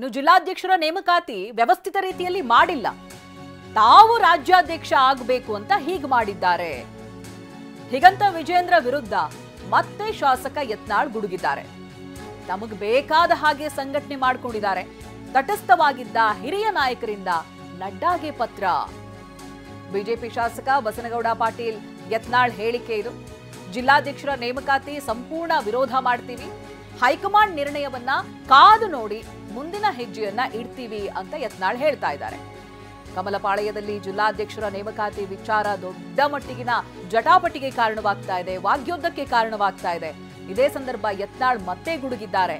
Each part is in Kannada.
ಇನ್ನು ಜಿಲ್ಲಾಧ್ಯಕ್ಷರ ನೇಮಕಾತಿ ವ್ಯವಸ್ಥಿತ ರೀತಿಯಲ್ಲಿ ಮಾಡಿಲ್ಲ. ತಾವು ರಾಜ್ಯಾಧ್ಯಕ್ಷ ಆಗಬೇಕು ಅಂತ ಹೀಗೆ ಮಾಡಿದ್ದಾರೆ. ಹೀಗಂತ ವಿಜೇಂದ್ರ ವಿರುದ್ಧ ಮತ್ತೆ ಶಾಸಕ ಯತ್ನಾಳ್ ಗುಡುಗಿದ್ದಾರೆ. ತಮಗೆ ಬೇಕಾದ ಹಾಗೆ ಸಂಘಟನೆ ಮಾಡಿಕೊಂಡಿದ್ದಾರೆ. ತಟಸ್ಥವಾಗಿದ್ದ ಹಿರಿಯ ನಾಯಕರಿಂದ ನಡ್ಡಾಗೆ ಪತ್ರ. ಬಿಜೆಪಿ ಶಾಸಕ ಬಸನಗೌಡ ಪಾಟೀಲ್ ಯತ್ನಾಳ್ ಹೇಳಿಕೆ ಇದು. ಜಿಲ್ಲಾಧ್ಯಕ್ಷರ ನೇಮಕಾತಿ ಸಂಪೂರ್ಣ ವಿರೋಧ ಮಾಡ್ತೀವಿ. ಹೈಕಮಾಂಡ್ ನಿರ್ಣಯವನ್ನ ಕಾದು ನೋಡಿ ಮುಂದಿನ ಹೆಜ್ಜೆಯನ್ನ ಇಡ್ತೀವಿ ಅಂತ ಯತ್ನಾಳ್ ಹೇಳ್ತಾ ಇದ್ದಾರೆ. ಕಮಲಪಾಳ್ಯದಲ್ಲಿ ಜಿಲ್ಲಾಧ್ಯಕ್ಷರ ನೇಮಕಾತಿ ವಿಚಾರ ದೊಡ್ಡ ಮಟ್ಟಿಗಿನ ಜಟಾಪಟಿಗೆ ಕಾರಣವಾಗ್ತಾ ಇದೆ, ವಾಗ್ಯುದ್ಧಕ್ಕೆ ಕಾರಣವಾಗ್ತಾ ಇದೆ. ಇದೇ ಸಂದರ್ಭ ಯತ್ನಾಳ್ ಮತ್ತೆ ಗುಡುಗಿದ್ದಾರೆ.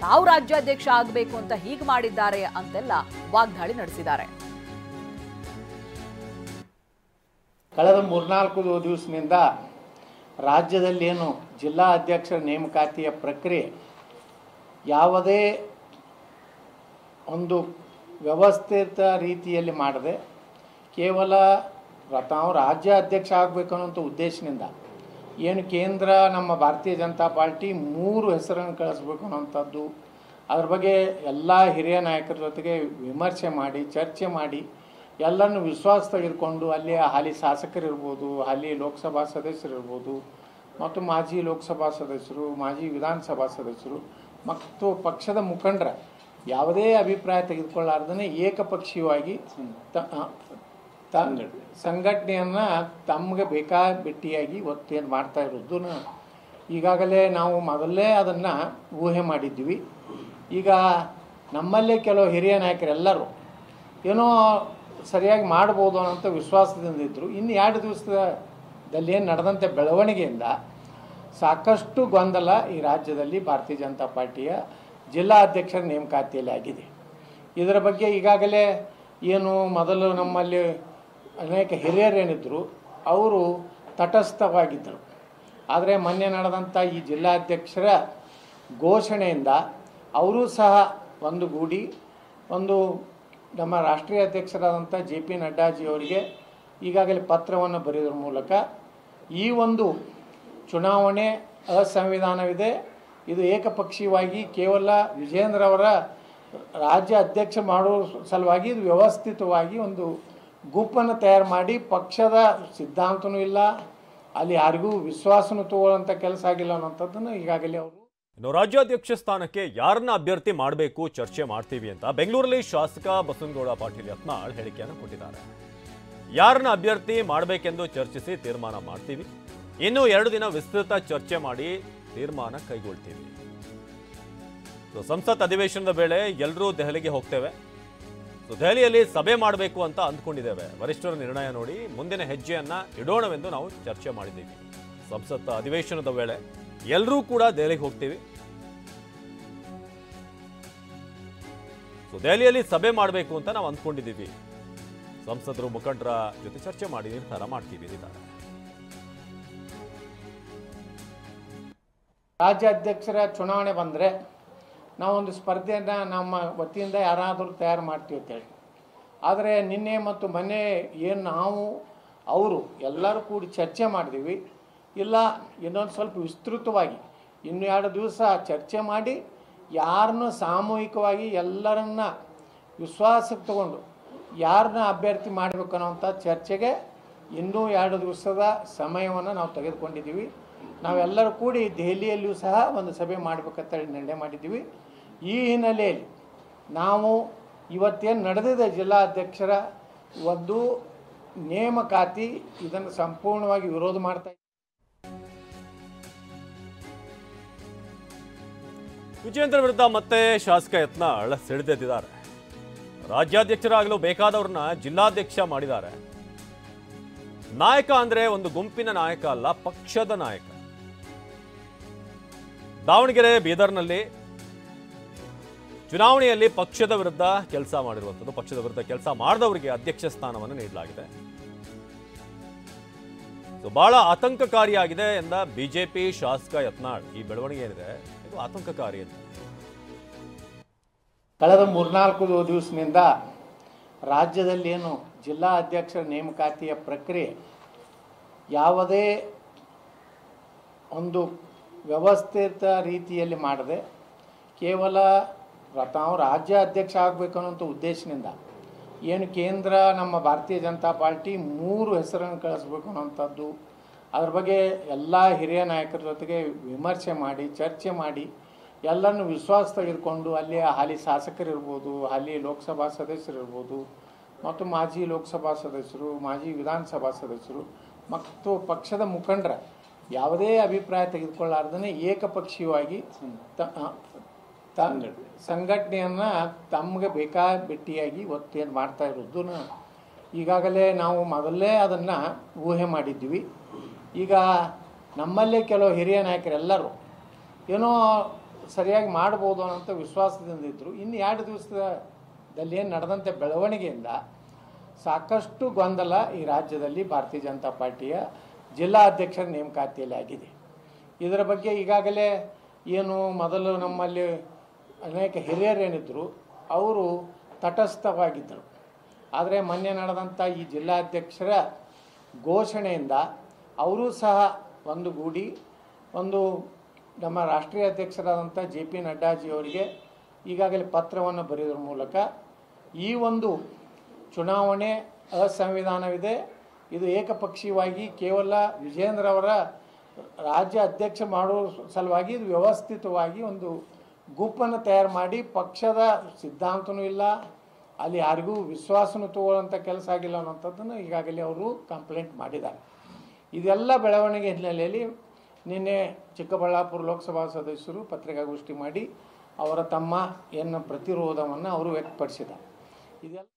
ತಾವು ರಾಜ್ಯಾಧ್ಯಕ್ಷ ಆಗಬೇಕು ಅಂತ ಹೀಗೆ ಮಾಡಿದ್ದಾರೆ ಅಂತೆಲ್ಲ ವಾಗ್ದಾಳಿ ನಡೆಸಿದ್ದಾರೆ. ಕಳೆದ 3-4 ದಿವಸದಿಂದ ರಾಜ್ಯದಲ್ಲಿ ಏನು ಜಿಲ್ಲಾ ಅಧ್ಯಕ್ಷರ ನೇಮಕಾತಿಯ ಪ್ರಕ್ರಿಯೆ ಯಾವುದೇ ಒಂದು ವ್ಯವಸ್ಥಿತ ರೀತಿಯಲ್ಲಿ ಮಾಡದೆ ಕೇವಲ ತಾವು ರಾಜ್ಯ ಅಧ್ಯಕ್ಷ ಆಗಬೇಕು ಅನ್ನೋಂಥ ಉದ್ದೇಶದಿಂದ ಏನು ಕೇಂದ್ರ ನಮ್ಮ ಭಾರತೀಯ ಜನತಾ ಪಾರ್ಟಿ 3 ಹೆಸರನ್ನು ಕಳಿಸ್ಬೇಕು ಅನ್ನೋಂಥದ್ದು, ಅದ್ರ ಬಗ್ಗೆ ಎಲ್ಲ ಹಿರಿಯ ನಾಯಕರ ಜೊತೆಗೆ ವಿಮರ್ಶೆ ಮಾಡಿ ಚರ್ಚೆ ಮಾಡಿ ಎಲ್ಲರನ್ನು ವಿಶ್ವಾಸ ತೆಗೆದುಕೊಂಡು ಅಲ್ಲಿ ಹಾಲಿ ಶಾಸಕರಿರ್ಬೋದು, ಹಾಲಿ ಲೋಕಸಭಾ ಸದಸ್ಯರಿರ್ಬೋದು ಮತ್ತು ಮಾಜಿ ಲೋಕಸಭಾ ಸದಸ್ಯರು, ಮಾಜಿ ವಿಧಾನಸಭಾ ಸದಸ್ಯರು ಮತ್ತು ಪಕ್ಷದ ಮುಖಂಡರ ಯಾವುದೇ ಅಭಿಪ್ರಾಯ ತೆಗೆದುಕೊಳ್ಳಾರ್ದೇ ಏಕಪಕ್ಷೀಯವಾಗಿ ಸಂಘಟನೆಯನ್ನು ತಮಗೆ ಬೇಕಾಬಿಟ್ಟಿಯಾಗಿ ಒತ್ತೇನು ಮಾಡ್ತಾ ಇರೋದು ಈಗಾಗಲೇ ನಾವು ಮೊದಲೇ ಅದನ್ನು ಊಹೆ ಮಾಡಿದ್ವಿ. ಈಗ ನಮ್ಮಲ್ಲೇ ಕೆಲವು ಹಿರಿಯ ನಾಯಕರೆಲ್ಲರೂ ಏನೋ ಸರಿಯಾಗಿ ಮಾಡ್ಬೋದು ಅನ್ನೋಂಥ ವಿಶ್ವಾಸದಿಂದ ಇದ್ದರು. ಇನ್ನು 2 ದಿವಸದಲ್ಲಿ ಏನು ನಡೆದಂಥ ಬೆಳವಣಿಗೆಯಿಂದ ಸಾಕಷ್ಟು ಗೊಂದಲ ಈ ರಾಜ್ಯದಲ್ಲಿ ಭಾರತೀಯ ಜನತಾ ಪಾರ್ಟಿಯ ಜಿಲ್ಲಾ ಅಧ್ಯಕ್ಷರ ನೇಮಕಾತಿಯಲ್ಲಿ ಆಗಿದೆ. ಇದರ ಬಗ್ಗೆ ಈಗಾಗಲೇ ಏನು ಮೊದಲು ನಮ್ಮಲ್ಲಿ ಅನೇಕ ಹಿರಿಯರೇನಿದ್ದರು ಅವರು ತಟಸ್ಥವಾಗಿದ್ದರು. ಆದರೆ ಮೊನ್ನೆ ನಡೆದಂಥ ಈ ಜಿಲ್ಲಾಧ್ಯಕ್ಷರ ಘೋಷಣೆಯಿಂದ ಅವರೂ ಸಹ ಒಂದುಗೂಡಿ ನಮ್ಮ ರಾಷ್ಟ್ರೀಯ ಅಧ್ಯಕ್ಷರಾದಂಥ JP ನಡ್ಡಾಜಿಯವರಿಗೆ ಈಗಾಗಲೇ ಪತ್ರವನ್ನು ಬರೆಯೋದ್ರ ಮೂಲಕ ಈ ಒಂದು ಚುನಾವಣೆ ಅಸಂವಿಧಾನವಿದೆ, ಇದು ಏಕಪಕ್ಷೀಯವಾಗಿ ಕೇವಲ ವಿಜೇಂದ್ರ ಅವರ ರಾಜ್ಯ ಅಧ್ಯಕ್ಷ ಮಾಡುವ ಸಲುವಾಗಿ ಇದು ವ್ಯವಸ್ಥಿತವಾಗಿ ಒಂದು ಗುಂಪನ್ನು ತಯಾರು ಮಾಡಿ ಪಕ್ಷದ ಸಿದ್ಧಾಂತನೂ ಇಲ್ಲ, ಅಲ್ಲಿ ಯಾರಿಗೂ ವಿಶ್ವಾಸನೂ ತಗೊಳ್ಳೋಂಥ ಕೆಲಸ ಆಗಿಲ್ಲ ಅನ್ನೋಂಥದ್ದನ್ನು ಈಗಾಗಲೇ ಅವರು ಇನ್ನು ರಾಜ್ಯಾಧ್ಯಕ್ಷ ಸ್ಥಾನಕ್ಕೆ ಯಾರನ್ನ ಅಭ್ಯರ್ಥಿ ಮಾಡಬೇಕು ಚರ್ಚೆ ಮಾಡ್ತೀವಿ ಅಂತ ಬೆಂಗಳೂರಲ್ಲಿ ಶಾಸಕ ಬಸನಗೌಡ ಪಾಟೀಲ್ ಯತ್ನಾಳ್ ಹೇಳಿಕೆಯನ್ನು ಕೊಟ್ಟಿದ್ದಾರೆ. ಯಾರನ್ನ ಅಭ್ಯರ್ಥಿ ಮಾಡಬೇಕೆಂದು ಚರ್ಚಿಸಿ ತೀರ್ಮಾನ ಮಾಡ್ತೀವಿ. ಇನ್ನು 2 ದಿನ ವಿಸ್ತೃತ ಚರ್ಚೆ ಮಾಡಿ ತೀರ್ಮಾನ ಕೈಗೊಳ್ತೀವಿ. ಸಂಸತ್ ಅಧಿವೇಶನದ ವೇಳೆ ಎಲ್ಲರೂ ದೆಹಲಿಗೆ ಹೋಗ್ತೇವೆ. ದೆಹಲಿಯಲ್ಲಿ ಸಭೆ ಮಾಡಬೇಕು ಅಂತ ಅಂದ್ಕೊಂಡಿದ್ದೇವೆ. ವರಿಷ್ಠರ ನಿರ್ಣಯ ನೋಡಿ ಮುಂದಿನ ಹೆಜ್ಜೆಯನ್ನ ಇಡೋಣವೆಂದು ನಾವು ಚರ್ಚೆ ಮಾಡಿದ್ದೀವಿ. ಸಂಸತ್ ಅಧಿವೇಶನದ ವೇಳೆ ಎಲ್ಲರೂ ಕೂಡ ದೆಹಲಿಗೆ ಹೋಗ್ತೀವಿ. ದೆಹಲಿಯಲ್ಲಿ ಸಭೆ ಮಾಡಬೇಕು ಅಂತ ನಾವು ಅಂದ್ಕೊಂಡಿದ್ದೀವಿ. ಸಂಸದರು ಮುಖಂಡರ ಜೊತೆ ಚರ್ಚೆ ಮಾಡಿ ನಿರ್ಧಾರ ಮಾಡ್ತೀವಿ ಅಂದಿದ್ದಾರೆ. ರಾಜ್ಯಾಧ್ಯಕ್ಷರ ಚುನಾವಣೆ ಬಂದರೆ ನಾವೊಂದು ಸ್ಪರ್ಧೆಯನ್ನು ನಮ್ಮ ವತಿಯಿಂದ ಯಾರಾದರೂ ತಯಾರು ಮಾಡ್ತೀವಿ ಅಂತೇಳಿ. ಆದರೆ ನಿನ್ನೆ ಮತ್ತು ಮೊನ್ನೆ ಏನು ನಾವು ಅವರು ಎಲ್ಲರೂ ಕೂಡಿ ಚರ್ಚೆ ಮಾಡಿದ್ದೀವಿ. ಇಲ್ಲ ಇನ್ನೊಂದು ಸ್ವಲ್ಪ ವಿಸ್ತೃತವಾಗಿ ಇನ್ನು 2 ದಿವಸ ಚರ್ಚೆ ಮಾಡಿ ಯಾರನ್ನು ಸಾಮೂಹಿಕವಾಗಿ ಎಲ್ಲರನ್ನ ವಿಶ್ವಾಸಕ್ಕೆ ತಗೊಂಡು ಯಾರನ್ನ ಅಭ್ಯರ್ಥಿ ಮಾಡಬೇಕು ಅನ್ನೋಂಥ ಚರ್ಚೆಗೆ ಇನ್ನೂ 2 ದಿವಸದ ಸಮಯವನ್ನು ನಾವು ತೆಗೆದುಕೊಂಡಿದ್ದೀವಿ. ನಾವೆಲ್ಲರೂ ಕೂಡಿ ದೆಹಲಿಯಲ್ಲಿಯೂ ಸಹ ಒಂದು ಸಭೆ ಮಾಡಬೇಕಂತೇಳಿ ನಿರ್ಣಯ ಮಾಡಿದ್ದೀವಿ. ಈ ಹಿನ್ನೆಲೆಯಲ್ಲಿ ನಾವು ಇವತ್ತೇನು ನಡೆದಿದೆ ಜಿಲ್ಲಾ ಅಧ್ಯಕ್ಷರ ಒಂದು ನೇಮಕಾತಿ ಇದನ್ನು ಸಂಪೂರ್ಣವಾಗಿ ವಿರೋಧ ಮಾಡ್ತಾ ಇದ್ದೀವಿ. ವಿಜೇಂದ್ರ ವಿರುದ್ಧ ಮತ್ತೆ ಶಾಸಕ ಯತ್ನಾಳ್ ಸಿಡಿದೆದ್ದಿದ್ದಾರೆ. ರಾಜ್ಯಾಧ್ಯಕ್ಷರಾಗಲು ಬೇಕಾದವ್ರನ್ನ ಜಿಲ್ಲಾಧ್ಯಕ್ಷ ಮಾಡಿದ್ದಾರೆ. ನಾಯಕ ಅಂದ್ರೆ ಒಂದು ಗುಂಪಿನ ನಾಯಕ ಅಲ್ಲ, ಪಕ್ಷದ ನಾಯಕ. ದಾವಣಗೆರೆ ಬೀದರ್ನಲ್ಲಿ ಚುನಾವಣೆಯಲ್ಲಿ ಪಕ್ಷದ ವಿರುದ್ಧ ಕೆಲಸ ಮಾಡಿರುವಂಥದ್ದು, ಪಕ್ಷದ ವಿರುದ್ಧ ಕೆಲಸ ಮಾಡಿದವರಿಗೆ ಅಧ್ಯಕ್ಷ ಸ್ಥಾನವನ್ನು ನೀಡಲಾಗಿದೆ. ಬಹಳ ಆತಂಕಕಾರಿಯಾಗಿದೆ ಎಂದ ಬಿಜೆಪಿ ಶಾಸಕ ಯತ್ನಾಳ್. ಈ ಬೆಳವಣಿಗೆ ಏನಿದೆ ಇದು ಆತಂಕಕಾರಿ ಅಂತ. ಕಳೆದ 3-4 ದಿವಸದಿಂದ ರಾಜ್ಯದಲ್ಲಿ ಏನು ಜಿಲ್ಲಾ ಅಧ್ಯಕ್ಷರ ನೇಮಕಾತಿಯ ಪ್ರಕ್ರಿಯೆ ಯಾವುದೇ ಒಂದು ವ್ಯವಸ್ಥಿತ ರೀತಿಯಲ್ಲಿ ಮಾಡದೆ ಕೇವಲ ತಾವು ರಾಜ್ಯ ಅಧ್ಯಕ್ಷ ಆಗಬೇಕು ಅನ್ನೋಂಥ ಉದ್ದೇಶದಿಂದ ಏನು ಕೇಂದ್ರ ನಮ್ಮ ಭಾರತೀಯ ಜನತಾ ಪಾರ್ಟಿ 3 ಹೆಸರನ್ನು ಕಳಿಸ್ಬೇಕು ಅನ್ನೋಂಥದ್ದು, ಅದ್ರ ಬಗ್ಗೆ ಎಲ್ಲ ಹಿರಿಯ ನಾಯಕರ ಜೊತೆಗೆ ವಿಮರ್ಶೆ ಮಾಡಿ ಚರ್ಚೆ ಮಾಡಿ ಎಲ್ಲರನ್ನು ವಿಶ್ವಾಸ ತೆಗೆದುಕೊಂಡು ಅಲ್ಲಿ ಹಾಲಿ ಶಾಸಕರಿರ್ಬೋದು, ಹಾಲಿ ಲೋಕಸಭಾ ಸದಸ್ಯರಿರ್ಬೋದು ಮತ್ತು ಮಾಜಿ ಲೋಕಸಭಾ ಸದಸ್ಯರು, ಮಾಜಿ ವಿಧಾನಸಭಾ ಸದಸ್ಯರು ಮತ್ತು ಪಕ್ಷದ ಮುಖಂಡರ ಯಾವುದೇ ಅಭಿಪ್ರಾಯ ತೆಗೆದುಕೊಳ್ಳಾರ್ದೇ ಏಕಪಕ್ಷೀಯವಾಗಿ ಸಂಘಟನೆಯನ್ನು ತಮಗೆ ಬೇಕಾಬಿಟ್ಟಿಯಾಗಿ ಒತ್ತೇನು ಮಾಡ್ತಾ ಇರೋದು ಈಗಾಗಲೇ ನಾವು ಮೊದಲೇ ಅದನ್ನು ಊಹೆ ಮಾಡಿದ್ವಿ. ಈಗ ನಮ್ಮಲ್ಲೇ ಕೆಲವು ಹಿರಿಯ ನಾಯಕರೆಲ್ಲರೂ ಏನೋ ಸರಿಯಾಗಿ ಮಾಡ್ಬೋದು ಅನ್ನೋಂಥ ವಿಶ್ವಾಸದಿಂದ ಇದ್ದರು. ಇನ್ನು 2 ದಿವಸದಲ್ಲಿ ಏನು ನಡೆದಂಥ ಬೆಳವಣಿಗೆಯಿಂದ ಸಾಕಷ್ಟು ಗೊಂದಲ ಈ ರಾಜ್ಯದಲ್ಲಿ ಭಾರತೀಯ ಜನತಾ ಪಾರ್ಟಿಯ ಜಿಲ್ಲಾ ಅಧ್ಯಕ್ಷರ ನೇಮಕಾತಿಯಲ್ಲಿ ಆಗಿದೆ. ಇದರ ಬಗ್ಗೆ ಈಗಾಗಲೇ ಏನು ಮೊದಲು ನಮ್ಮಲ್ಲಿ ಅನೇಕ ಹಿರಿಯರೇನಿದ್ದರು ಅವರು ತಟಸ್ಥವಾಗಿದ್ದರು. ಆದರೆ ಮೊನ್ನೆ ನಡೆದಂಥ ಈ ಜಿಲ್ಲಾಧ್ಯಕ್ಷರ ಘೋಷಣೆಯಿಂದ ಅವರೂ ಸಹ ಒಂದುಗೂಡಿ ನಮ್ಮ ರಾಷ್ಟ್ರೀಯ ಅಧ್ಯಕ್ಷರಾದಂಥ JP ನಡ್ಡಾಜಿಯವರಿಗೆ ಈಗಾಗಲೇ ಪತ್ರವನ್ನು ಬರೆಯೋದ್ರ ಮೂಲಕ ಈ ಒಂದು ಚುನಾವಣೆ ಅಸಂವಿಧಾನವಿದೆ, ಇದು ಏಕಪಕ್ಷೀಯವಾಗಿ ಕೇವಲ ವಿಜೇಂದ್ರ ಅವರ ರಾಜ್ಯ ಅಧ್ಯಕ್ಷ ಮಾಡುವ ಸಲುವಾಗಿ ಇದು ವ್ಯವಸ್ಥಿತವಾಗಿ ಒಂದು ಗುಂಪನ್ನು ತಯಾರು ಮಾಡಿ ಪಕ್ಷದ ಸಿದ್ಧಾಂತನೂ ಇಲ್ಲ, ಅಲ್ಲಿ ಯಾರಿಗೂ ವಿಶ್ವಾಸನೂ ತಗೊಳ್ಳೋಂಥ ಕೆಲಸ ಆಗಿಲ್ಲ ಅನ್ನೋಂಥದ್ದನ್ನು ಈಗಾಗಲೇ ಅವರು ಕಂಪ್ಲೇಂಟ್ ಮಾಡಿದ್ದಾರೆ. ಇದೆಲ್ಲ ಬೆಳವಣಿಗೆ ಹಿನ್ನೆಲೆಯಲ್ಲಿ ನಿನ್ನೆ ಚಿಕ್ಕಬಳ್ಳಾಪುರ ಲೋಕಸಭಾ ಸದಸ್ಯರು ಪತ್ರಿಕಾಗೋಷ್ಠಿ ಮಾಡಿ ಅವರ ತಮ್ಮ ಪ್ರತಿರೋಧವನ್ನು ಅವರು ವ್ಯಕ್ತಪಡಿಸಿದ್ದಾರೆ. ಇದೆಲ್ಲ